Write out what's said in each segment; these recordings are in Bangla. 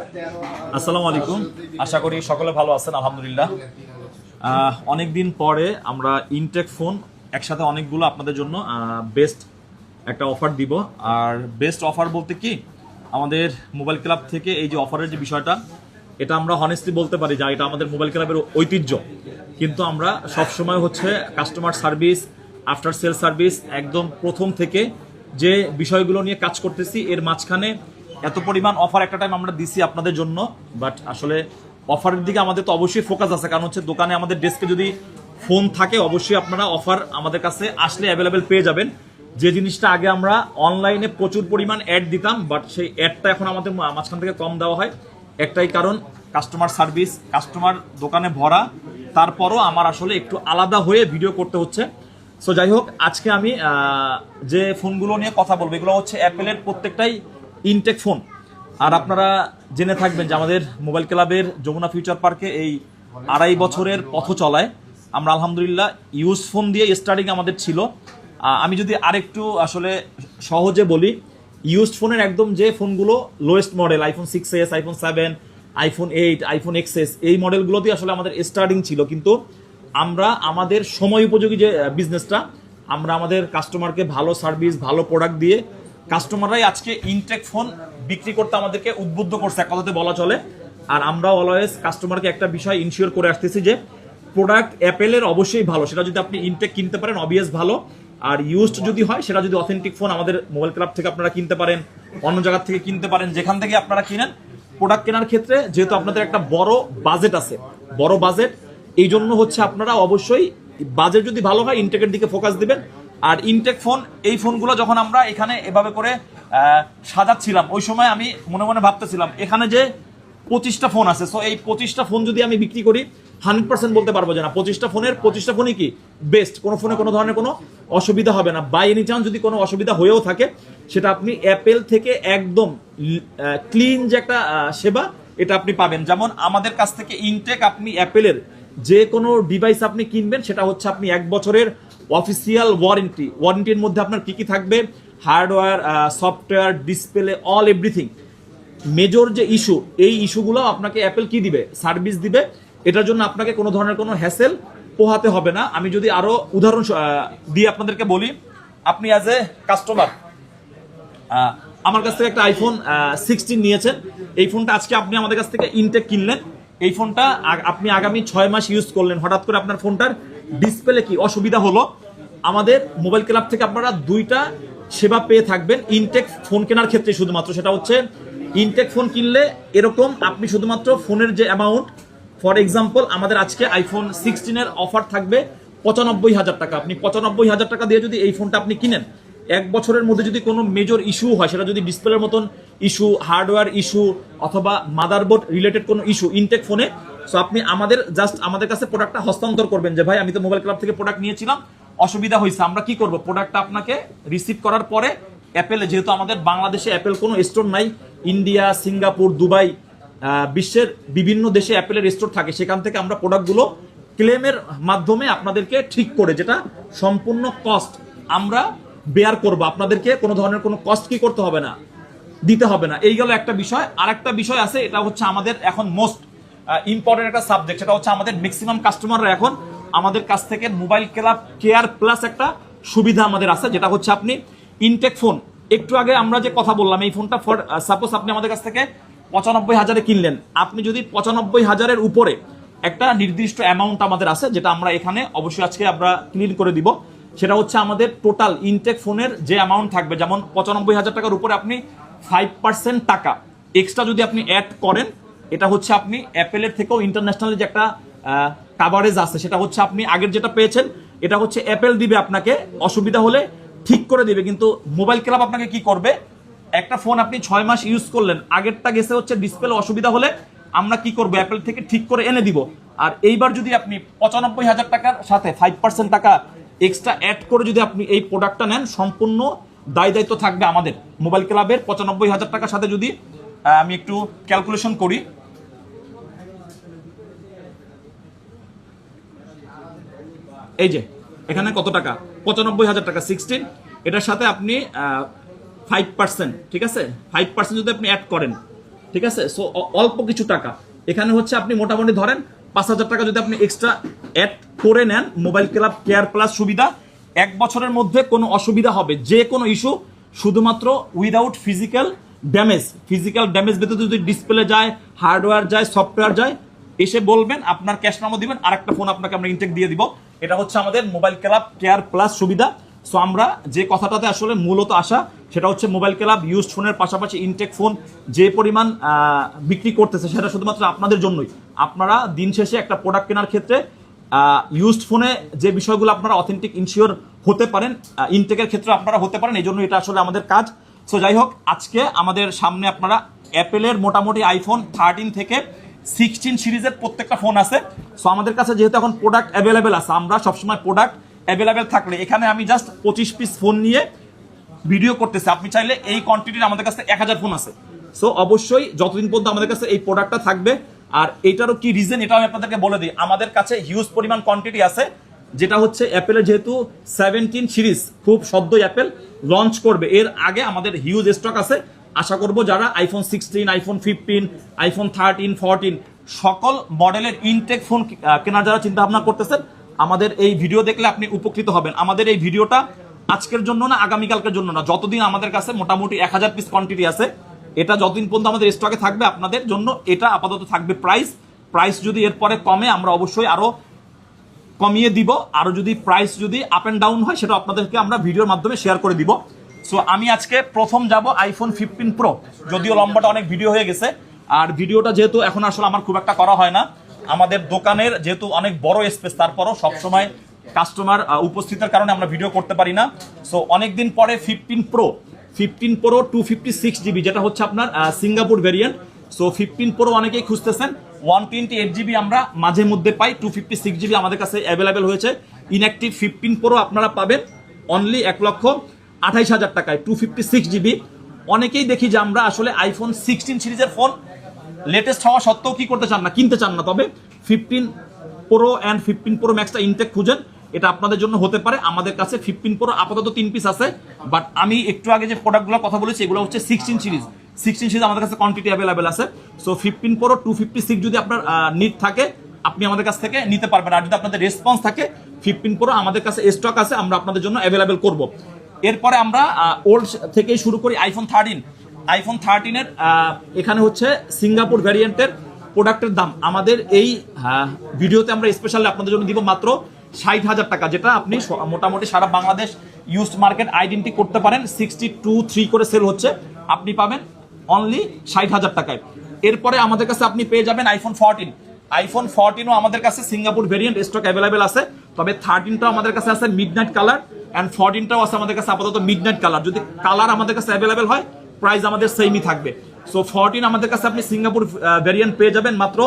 আসসালামু আলাইকুম, আশা করি সকলে ভালো আছেন। আলহামদুলিল্লাহ, অনেকদিন পরে আমরা ইনটেক ফোন একসাথে অনেকগুলো আপনাদের জন্য বেস্ট একটা অফার দিব। আর বেস্ট অফার বলতে কি, আমাদের মোবাইল ক্লাব থেকে এই যে অফারের যে বিষয়টা, এটা আমরা হনেস্টলি বলতে পারি যে এটা আমাদের মোবাইল ক্লাবের ঐতিহ্য। কিন্তু আমরা সবসময় হচ্ছে customer service, after sale service একদম প্রথম থেকে যে বিষয়গুলো নিয়ে কাজ করতেছি, এর মাঝখানে এত পরিমাণ অফার একটা টাইম আমরা দিছি আপনাদের জন্য। বাট আসলে অফারের দিকে আমাদের তো অবশ্যই ফোকাস আছে, কারণ হচ্ছে দোকানে আমাদের ডেস্কে যদি ফোন থাকে অবশ্যই আপনারা অফার আমাদের কাছে আসলে অ্যাভেলেবেল পেয়ে যাবেন। যে জিনিসটা আগে আমরা অনলাইনে প্রচুর পরিমাণ অ্যাড দিতাম, বাট সেই অ্যাডটা এখন আমাদের মাঝখান থেকে কম দেওয়া হয়। একটাই কারণ, কাস্টমার সার্ভিস, কাস্টমার দোকানে ভরা, তারপরও আমার আসলে একটু আলাদা হয়ে ভিডিও করতে হচ্ছে। সো যাই হোক, আজকে আমি যে ফোনগুলো নিয়ে কথা বলবো এগুলো হচ্ছে অ্যাপেলের প্রত্যেকটাই ইনটেক ফোন। আর আপনারা জেনে থাকবেন যে আমাদের মোবাইল ক্লাবের যমুনা ফিউচার পার্কে এই 2.5 বছরের পথ চলায় আমরা আলহামদুলিল্লাহ ইউজ ফোন দিয়ে স্টার্টিং আমাদের ছিল। আমি যদি আরেকটু আসলে সহজে বলি, ইউজড ফোনের একদম যে ফোনগুলো lowest model, iPhone 6s, iPhone 7, iPhone 8, iPhone XS, এই মডেলগুলো দিয়ে আসলে আমাদের স্টার্টিং ছিল। কিন্তু আমরা আমাদের সময় উপযোগী যে বিজনেসটা, আমরা আমাদের কাস্টমারকে ভালো সার্ভিস, ভালো প্রোডাক্ট দিয়ে কাস্টমাররাই আজকে ইনটেক ফোন বিক্রি করতে আমাদেরকে উদ্বুদ্ধ করছে, এক কথাতে বলা চলে। আর আমরা অলওয়েজ কাস্টমারকে একটা বিষয় ইনশিওর করে আসতেছি যে প্রোডাক্ট অ্যাপেলের অবশ্যই ভালো, সেটা যদি আপনি ইনটেক কিনতে পারেন অবভিয়াস ভালো। আর ইউজড যদি হয়, সেটা যদি অথেন্টিক ফোন আমাদের মোবাইল ক্লাব থেকে আপনারা কিনতে পারেন, অন্য জায়গা থেকে কিনতে পারেন, যেখান থেকে আপনারা কিনেন। প্রোডাক্ট কেনার ক্ষেত্রে যেহেতু আপনাদের একটা বড় বাজেট আছে, বড় বাজেট, এই জন্য হচ্ছে আপনারা অবশ্যই বাজেট যদি ভালো হয় ইনটেকের দিকে ফোকাস দিবেন। আর ইনটেক ফোন, এই ফোনগুলো যখন আমরা এখানে এভাবে করে সাজাচ্ছিলাম, ওই সময় আমি মনে মনে ভাবতেছিলাম এখানে যে 25টা ফোন আছে, সো এই 25টা ফোন যদি আমি বিক্রি করি 100% বলতে পারবো যে না 25টা ফোনের 25টা ফোনই কি বেস্ট, কোনো ফোনে কোনো ধরনের কোনো অসুবিধা হবে না। বাই এনি চান্স যদি কোনো অসুবিধা হয়েও থাকে, সেটা আপনি অ্যাপেল থেকে একদম ক্লিন যে একটা সেবা, এটা আপনি পাবেন। যেমন আমাদের কাছ থেকে ইনটেক, আপনি অ্যাপেলের যে কোনো ডিভাইস আপনি কিনবেন, সেটা হচ্ছে আপনি 1 বছরের অফিসিয়াল ওয়ারেন্টির মধ্যে আপনার কি কি থাকবে, hardware, software, display, all everything. Major যে ইস্যু, এই ইস্যুগুলো আপনাকে অ্যাপেল কি দিবে, সার্ভিস দিবে। এটার জন্য আপনাকে কোনো ধরনের কোনো হ্যাসেল পোহাতে হবে না। আমি যদি আরো উদাহরণ দিয়ে আপনাদেরকে বলি, আপনি অ্যাজ এ কাস্টমার আমার কাছ থেকে একটা আইফোন 16 নিয়েছেন, এই ফোনটা আজকে আপনি আমাদের কাছ থেকে ইনটেক কিনলেন, এই ফোনটা আপনি আগামী 6 মাস ইউজ করলেন, হঠাৎ করে আপনার ফোনটার ডিসপ্লে কি অসুবিধা হলো, আমাদের মোবাইল ক্লাব থেকে আপনারা 2টা সেবা পেয়ে থাকবেন ইনটেক ফোন কেনার ক্ষেত্রে শুধুমাত্র। সেটা হচ্ছে ইনটেক ফোন কিনলে এরকম আপনি শুধুমাত্র ফোনের যে অ্যামাউন্ট, ফর এক্সাম্পল আমাদের আজকে আইফোন 16-এর অফার থাকবে 95,000 টাকা। আপনি 95,000 টাকা দিয়ে যদি এই ফোনটা আপনি কিনেন, 1 বছরের মধ্যে যদি কোনো মেজর ইস্যু হয়, সেটা যদি ডিসপ্লের মতন ইস্যু, হার্ডওয়্যার ইস্যু, অথবা মাদারবোর্ড রিলেটেড কোনো ইস্যু ইনটেক ফোনে, সো আপনি আমাদের কাছে প্রোডাক্টটা হস্তান্তর করবেন যে ভাই আমি তো মোবাইল ক্লাব থেকে প্রোডাক্ট নিয়েছিলাম, অসুবিধা হয়েছে। আমরা কি করব, প্রোডাক্টটা আপনাকে রিসিভ করার পরে অ্যাপেলে, যেহেতু আমাদের বাংলাদেশে অ্যাপেল কোনো স্টোর নাই, ইন্ডিয়া, সিঙ্গাপুর, দুবাই, বিশ্বের বিভিন্ন দেশে অ্যাপেলের স্টোর থাকে, সেখান থেকে আমরা প্রোডাক্টগুলো ক্লেমের মাধ্যমে আপনাদেরকে ঠিক করে, যেটা সম্পূর্ণ কস্ট আমরা বেয়ার করব, আপনাদেরকে কোনো ধরনের কোনো কস্ট কি করতে হবে না, দিতে হবে না। এই গেল একটা বিষয়। আর একটা বিষয় আছে, এটা হচ্ছে আমাদের এখন মোস্ট ইম্পর্টেন্ট একটা সাবজেক্ট, সেটা হচ্ছে আমাদের ম্যাক্সিমাম কাস্টমাররা এখন আমাদের কাছ থেকে মোবাইল ক্লাব কেয়ার প্লাস একটা সুবিধা আমাদের আছে, যেটা হচ্ছে আপনি ইনটেক ফোন, একটু আগে আমরা যে কথা বললাম, এই ফোনটা ফর সাপোজ আপনি আমাদের কাছ থেকে 95,000-এ কিনলেন, আপনি যদি 95,000-এর উপরে একটা নির্দিষ্ট অ্যামাউন্ট আমাদের আছে, যেটা আমরা এখানে অবশ্যই আজকে আমরা ক্লিন করে দিব, সেটা হচ্ছে আমাদের টোটাল ইনটেক ফোনের যে অ্যামাউন্ট থাকবে, যেমন 95,000 টাকার উপরে আপনি 5% টাকা এক্সট্রা যদি আপনি অ্যাড করেন, এটা হচ্ছে আপনি অ্যাপেলের থেকেও ইন্টারন্যাশনাল যে একটা কাভারেজ আছে, সেটা হচ্ছে আপনি আগের যেটা পেয়েছেন, এটা হচ্ছে অ্যাপেল দিবে আপনাকে, অসুবিধা হলে ঠিক করে দিবে। কিন্তু মোবাইল ক্লাব আপনাকে কি করবে, একটা ফোন আপনি 6 মাস ইউজ করলেন, আগেরটা গেছে হচ্ছে ডিসপ্লে অসুবিধা হলে আমরা কি করবো, অ্যাপেল থেকে ঠিক করে এনে দিব। আর এইবার যদি আপনি 95,000 টাকার সাথে 5% টাকা এক্সট্রা অ্যাড করে যদি আপনি এই প্রোডাক্টটা নেন, সম্পূর্ণ দায়িত্ব থাকবে আমাদের মোবাইল ক্লাবের। 95,000 টাকার সাথে যদি আমি একটু ক্যালকুলেশন করি, এই যে এখানে কত টাকা, 95,000 টাকা 16, এটার সাথে আপনি 5%, ঠিক আছে, 5% যদি আপনি অ্যাড করেন, ঠিক আছে। সো অল্প কিছু টাকা এখানে হচ্ছে, আপনি মোটামুটি ধরেন 5,000 টাকা যদি আপনি এক্সট্রা অ্যাড করে নেন, মোবাইল ক্লাব কেয়ার প্লাস সুবিধা 1 বছরের মধ্যে কোনো অসুবিধা হবে, যে কোনো ইস্যু, শুধুমাত্র উইদাউট ফিজিক্যাল ড্যামেজ ব্যতীত যদি ডিসপ্লে যায়, হার্ডওয়্যার যায়, সফটওয়্যার যায়, এসে বলবেন, আপনার ক্যাশ নামও দিবেন, আরেকটা ফোন আপনাকে আমরা ইনটেক দিয়ে দিব। এটা হচ্ছে আমাদের মোবাইল ক্লাব কেয়ার প্লাস সুবিধা। সো আমরা যে কথাটাতে আসলে মূলত আসা, সেটা হচ্ছে মোবাইল ক্লাব ইউজড ফোনের পাশাপাশি ইনটেক ফোন যে পরিমাণ বিক্রি করতেছে, সেটা শুধুমাত্র আপনাদের জন্যই। আপনারা দিন শেষে একটা প্রোডাক্ট কেনার ক্ষেত্রে ইউজড ফোনে যে বিষয়গুলো আপনারা অথেন্টিক ইনশিওর হতে পারেন, ইনটেকের ক্ষেত্রে আপনারা হতে পারেন, এই জন্য এটা আসলে আমাদের কাজ। সো যাই হোক, আজকে আমাদের সামনে আপনারা অ্যাপেলের মোটামুটি আইফোন 13 থেকে 16 সিরিজের প্রত্যেকটা ফোন আছে। সো আমাদের কাছে যেহেতু এখন প্রোডাক্ট অ্যাভেলেবেল আছে, আমরা সবসময় প্রোডাক্ট অ্যাভেলেবেল থাকলে, এখানে আমি জাস্ট 25 পিস ফোন নিয়ে ভিডিও করতেছি, আপনি চাইলে এই কোয়ান্টিটির আমাদের কাছে 1000 ফোন আছে। সো অবশ্যই যতদিন পর্যন্ত আমাদের কাছে এই প্রোডাক্টটা থাকবে, আর এটারও কি রিজন এটাও আমি আপনাদেরকে বলে দিই, আমাদের কাছে হিউজ পরিমাণ কোয়ান্টিটি আছে, যেটা হচ্ছে অ্যাপেলের যেহেতু 17 সিরিজ খুব সদ্যই অ্যাপেল লঞ্চ করবে, এর আগে আমাদের হিউজ স্টক আছে। আশা করব যারা আইফোন 16, আইফোন 15, আইফোন 13, 14 সকল মডেলের ইনটেক ফোন কেনার যারা চিন্তা ভাবনা করতেছেন, আমাদের এই ভিডিও দেখলে আপনি উপকৃত হবেন। আমাদের এই ভিডিওটা আজকের জন্য না, আগামীকালকের জন্য না, যতদিন আমাদের কাছে মোটামুটি 1000 পিস কোয়ান্টিটি আছে, এটা যতদিন পর্যন্ত আমাদের স্টকে থাকবে আপনাদের জন্য এটা আপাতত থাকবে প্রাইস যদি এরপরে কমে আমরা অবশ্যই আরো কমিয়ে দিব, আরো যদি প্রাইস যদি আপ এন্ড ডাউন হয় সেটা আপনাদেরকে আমরা ভিডিওর মাধ্যমে শেয়ার করে দিব। সো আমি আজকে প্রথম যাব আইফোন 15 প্রো, যদিও লম্বাটা অনেক ভিডিও হয়ে গেছে, আর ভিডিওটা যেহেতু এখন আসলে আমার খুব একটা করা হয় না, আমাদের দোকানের যেহেতু অনেক বড় স্পেস, তারপরও সবসময় কাস্টমার উপস্থিতির কারণে আমরা ভিডিও করতে পারি না। সো অনেকদিন পরে 15 প্রো 256 জিবি, যেটা হচ্ছে আপনার সিঙ্গাপুর ভেরিয়েন্ট। সো 15 প্রো অনেকেই খুঁজতেছেন, 128 জিবি আমরা মাঝে মধ্যে পাই, 256 জিবি আমাদের কাছে অ্যাভেলেবেল হয়েছে। ইনঅ্যাক্টিভ 15 প্রো আপনারা পাবেন অনলি 1,28,000 টাকায়, 256 জিবি। অনেকেই দেখি যে আমরা আসলে আইফোন 16 সিরিজের ফোন লেটেস্ট হওয়া সত্ত্বেও কি করতে চান না, কিনতে চান না, তবে 15 প্রো অ্যান্ড 15 প্রো ম্যাক্সটা ইনটেক খুঁজেন, এটা আপনাদের জন্য হতে পারে। আমাদের কাছে 15 প্রো আপাতত 3 পিস আছে, বাট আমি একটু আগে যে প্রোডাক্টগুলোর কথা বলেছি এগুলো হচ্ছে 16 সিরিজ আমাদের কাছে কোয়ান্টিটি অ্যাভেলেবেল আছে। সো 15 প্রো 256 যদি আপনার নিড থাকে আপনি আমাদের কাছ থেকে নিতে পারবেন, আর যদি আপনাদের রেসপন্স থাকে 15 প্রো আমাদের কাছে স্টক আছে, আমরা আপনাদের জন্য অ্যাভেলেবেল করব। এরপরে আমরা ওল্ড থেকেই শুরু করি, আইফোন 13 এর এখানে হচ্ছে সিঙ্গাপুর ভ্যারিয়েন্টের প্রোডাক্টের দাম আমাদের এই ভিডিওতে আমরা স্পেশালি আপনাদের জন্য দিব মাত্র 60,000 টাকা, যেটা আপনি মোটামুটি সারা বাংলাদেশ ইউজড মার্কেট আইডেন্টি করতে পারেন। 62.3 করে সেল হচ্ছে, আপনি পাবেন অনলি 60,000 টাকায়। এরপরে আমাদের কাছে আপনি পেয়ে যাবেন আইফোন 14ও আমাদের কাছে সিঙ্গাপুর ভেরিয়েন্ট স্টক অ্যাভেলেবেল আছে, তবে 13টাও আমাদের কাছে আছে মিডনাইট কালার, অ্যান্ড 14টাও আছে আমাদের কাছে আপাতত মিডনাইট কালার। যদি কালার আমাদের কাছে অ্যাভেলেবেল হয় প্রাইস আমাদের সেমই থাকবে। সো 14 আমাদের কাছে আপনি সিঙ্গাপুর ভেরিয়েন্ট পেয়ে যাবেন মাত্র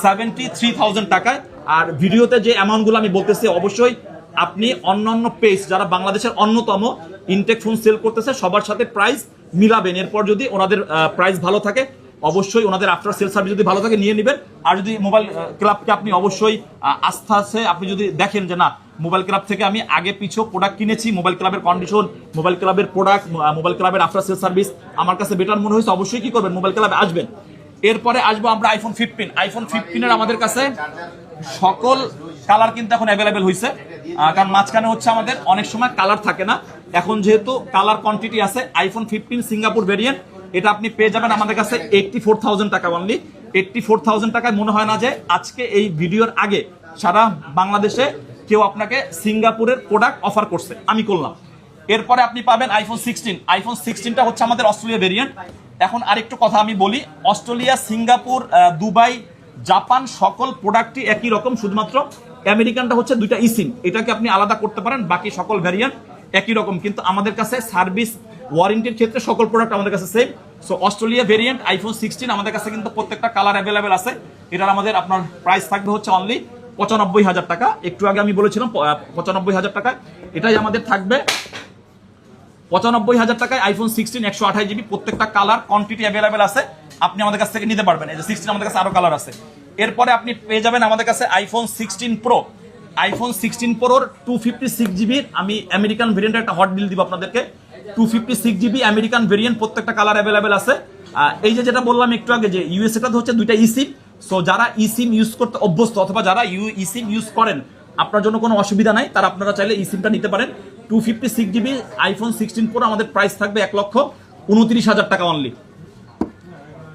73,000 টাকায়। আর ভিডিওতে যে অ্যামাউন্টগুলো আমি বলতেছি অবশ্যই আপনি অন্যান্য পেজ যারা বাংলাদেশের অন্যতম ইনটেক ফোন সেল করতেছে সবার সাথে প্রাইস মিলাবেন। এরপর যদি ওনাদের প্রাইস ভালো থাকে অবশ্যই ওনাদের আফটার সেল সার্ভিস যদি ভালো থাকে নিয়ে নেবেন। আর যদি মোবাইল ক্লাবকে আপনি অবশ্যই আস্থা আছে, আপনি যদি দেখেন যে না মোবাইল ক্লাব থেকে আমি আগে পিছু প্রোডাক্ট কিনেছি, মোবাইল ক্লাবের কন্ডিশন, মোবাইল ক্লাবের প্রোডাক্ট, মোবাইল ক্লাবের আফটার সেল সার্ভিস আমার কাছে বেটার মনে হয়েছে, অবশ্যই কি করবেন মোবাইল ক্লাবে আসবেন। এরপরে আসবো আমরা আইফোন 15 এর আমাদের কাছে সকল কালার কিন্তু এখন অ্যাভেলেবেল হয়েছে, কারণ মাঝখানে হচ্ছে আমাদের অনেক সময় কালার থাকে না, এখন যেহেতু কালার কোয়ান্টিটি আছে। আইফোন 15 সিঙ্গাপুর ভেরিয়েন্ট এটা আপনি পেয়ে যাবেন আমাদের কাছে 84,000 টাকা অনলি। 84,000 টাকায় মনে হয় না যে আজকে এই ভিডিওর আগে সারা বাংলাদেশে কেউ আপনাকে সিঙ্গাপুরের প্রোডাক্ট অফার করছে, আমি করলাম। এরপরে আপনি পাবেন আইফোন 16টা হচ্ছে আমাদের অস্ট্রেলিয়া ভেরিয়েন্ট। এখন আরেকটু কথা আমি বলি, অস্ট্রেলিয়া, সিঙ্গাপুর, দুবাই, জাপান সকল প্রোডাক্টই একই রকম, শুধুমাত্র আমেরিকানটা হচ্ছে দুইটা ইসিম, এটাকে আপনি আলাদা করতে পারেন, বাকি সকল ভ্যারিয়েন্ট একই রকম। কিন্তু আমাদের কাছে সার্ভিস ওয়ারেন্টির ক্ষেত্রে সকল প্রোডাক্ট আমাদের কাছে same. So Australia variant iPhone 16 আমাদের কাছে কিন্তু প্রত্যেকটা কালার অ্যাভেলেবেল আছে। এটার আমাদের আপনার প্রাইস থাকবে হচ্ছে অনলি 95,000 টাকা। একটু আগে আমি বলেছিলাম 95,000 টাকা, এটাই আমাদের থাকবে 95,000 টাকায় আইফোন 16 128 জিবি, প্রত্যেকটা কালার কোয়ান্টিটি অ্যাভেলেবেল আছে, আপনি আমাদের কাছ থেকে নিতে পারবেন। এই যে 16 আমাদের কাছে আরো কালার আছে। এরপরে আপনি পেয়ে যাবেন আমাদের কাছে আইফোন 16 প্রোর 256 জিবির আমি আমেরিকান ভেরিয়েন্টের একটা হট ডিল দিব আপনাদেরকে। 256GB আমেরিকান ভেরিয়েন্ট, প্রত্যেকটা কালার অ্যাভেলেবেল আছে। এই যে যেটা বললাম একটু আগে যে ইউএসএটা হচ্ছে দুইটা ইসিম, সো যারা ইসিম ইউজ করতে অভ্যস্ত অথবা যারা ইসিম ইউজ করেন আপনার জন্য কোনো অসুবিধা নাই, তারা আপনারা চাইলে ইসিমটা নিতে পারেন। 256GB আইফোন 16 প্রো আমাদের প্রাইস থাকবে 1,29,000 টাকা অনলি।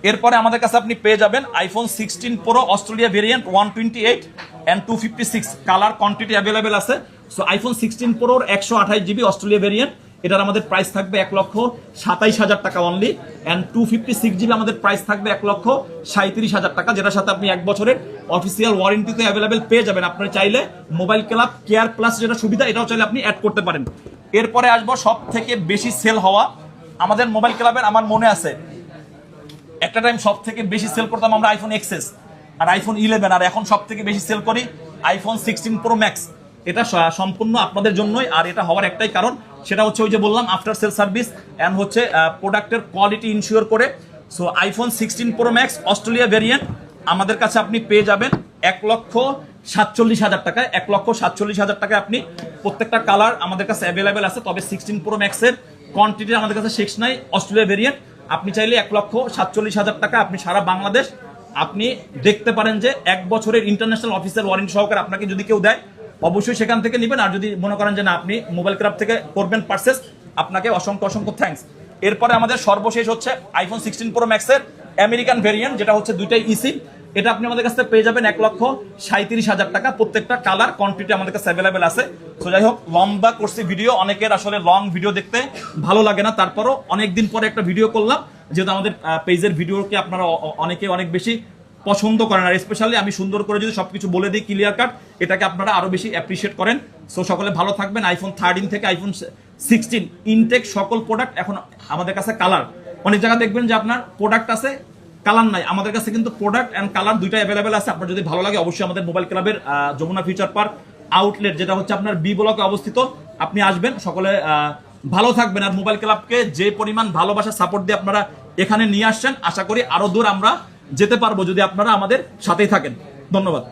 এরপরে আমাদের কাছে আপনি পেয়ে যাবেন iPhone 16 pro Australia variant 128 and 256 colour quantity available আছে। সো আইফোন 16 প্রোর 128GB অস্ট্রেলিয়া ভেরিয়েন্ট, এটার আমাদের প্রাইস থাকবে 1,27,000 টাকা অনলি। অ্যান্ড 256GB আমাদের প্রাইস থাকবে 1,37,000 টাকা, যেটার সাথে আপনি 1 বছরের অফিসিয়াল ওয়ারেন্টিতে অ্যাভেলেবেল পেয়ে যাবেন। আপনি চাইলে মোবাইল ক্লাব কেয়ার প্লাস যেটা সুবিধা এটাও চাইলে আপনি অ্যাড করতে পারেন। এরপরে আসবো সব থেকে বেশি সেল হওয়া আমাদের মোবাইল ক্লাবের, আমার মনে আছে একটা টাইম সব থেকে বেশি সেল করতাম আমরা আইফোন এক্সএস আর আইফোন 11, আর এখন সব থেকে বেশি সেল করি আইফোন 16 প্রো ম্যাক্স। এটা সম্পূর্ণ আপনাদের জন্যই, আর এটা হওয়ার একটাই কারণ, সেটা হচ্ছে ওই যে বললাম আফটার সেল সার্ভিস অ্যান্ড হচ্ছে প্রোডাক্টের কোয়ালিটি ইনশিওর করে। So iPhone 16 pro max Australia variant আমাদের কাছে আপনি পেয়ে যাবেন 1,47,000 টাকায়। 1,47,000 টাকায় আপনি প্রত্যেকটা কালার আমাদের কাছে অ্যাভেলেবেল আছে। তবে 16 প্রো ম্যাক্সের কোয়ান্টিটি আমাদের কাছে শেষ নাই। অস্ট্রেলিয়া ভেরিয়েন্ট আপনি চাইলে 1,47,000 টাকা আপনি সারা বাংলাদেশ আপনি দেখতে পারেন যে 1 বছরের ইন্টারন্যাশনাল অফিসিয়াল ওয়ারেন্টি সহকারে আপনাকে যদি কেউ দেয় অবশ্যই সেখান থেকে নেবেন। আর যদি মনে করেন যে না আপনি মোবাইল ক্লাব থেকে করবেন পারচেস, আপনাকে অসংখ্য অসংখ্য থ্যাঙ্কস। এরপরে আমাদের সর্বশেষ হচ্ছে আইফোন 16 প্রো ম্যাক্সের আমেরিকান ভেরিয়েন্ট, যেটা হচ্ছে দুইটাই ইসিম। এটা আপনি আমাদের কাছে পেয়ে যাবেন 1,37,000 টাকা, প্রত্যেকটা কালার কোয়ান্টিটি আমাদের কাছে অ্যাভেলেবেল আছে। তো যাই হোক, লম্বা করছি ভিডিও, অনেকের আসলে লং ভিডিও দেখতে ভালো লাগে না, তারপরও অনেকদিন পরে একটা ভিডিও করলাম, যেহেতু আমাদের পেজের ভিডিওকে আপনারা অনেকে অনেক বেশি পছন্দ করেন, আর স্পেশালি আমি সুন্দর করে যদি সবকিছু বলে দিই ক্লিয়ার কাট, এটাকে আপনারা আরো বেশি অ্যাপ্রিশিয়েট করেন। সো সকলে ভালো থাকবেন। আইফোন 13 থেকে আইফোন 16 ইনটেক সকল প্রোডাক্ট এখন আমাদের কাছে কালার, অনেক জায়গায় দেখবেন যে আপনার প্রোডাক্ট আছে কালার নাই, আমাদের কাছে কিন্তু প্রোডাক্ট এন্ড কালার দুইটা অ্যাভেলেবেল আছে। আপনার যদি ভালো লাগে অবশ্যই আমাদের মোবাইল ক্লাবের যমুনা ফিউচার পার্ক আউটলেট, যেটা হচ্ছে আপনার বি ব্লকে অবস্থিত, আপনি আসবেন। সকলে ভালো থাকবেন। আর মোবাইল ক্লাবকে যে পরিমাণ ভালোবাসা সাপোর্ট দিয়ে আপনারা এখানে নিয়ে আসছেন, আশা করি আরো দূর আমরা যেতে পারবো যদি আপনারা আমাদের সাথেই থাকেন। ধন্যবাদ।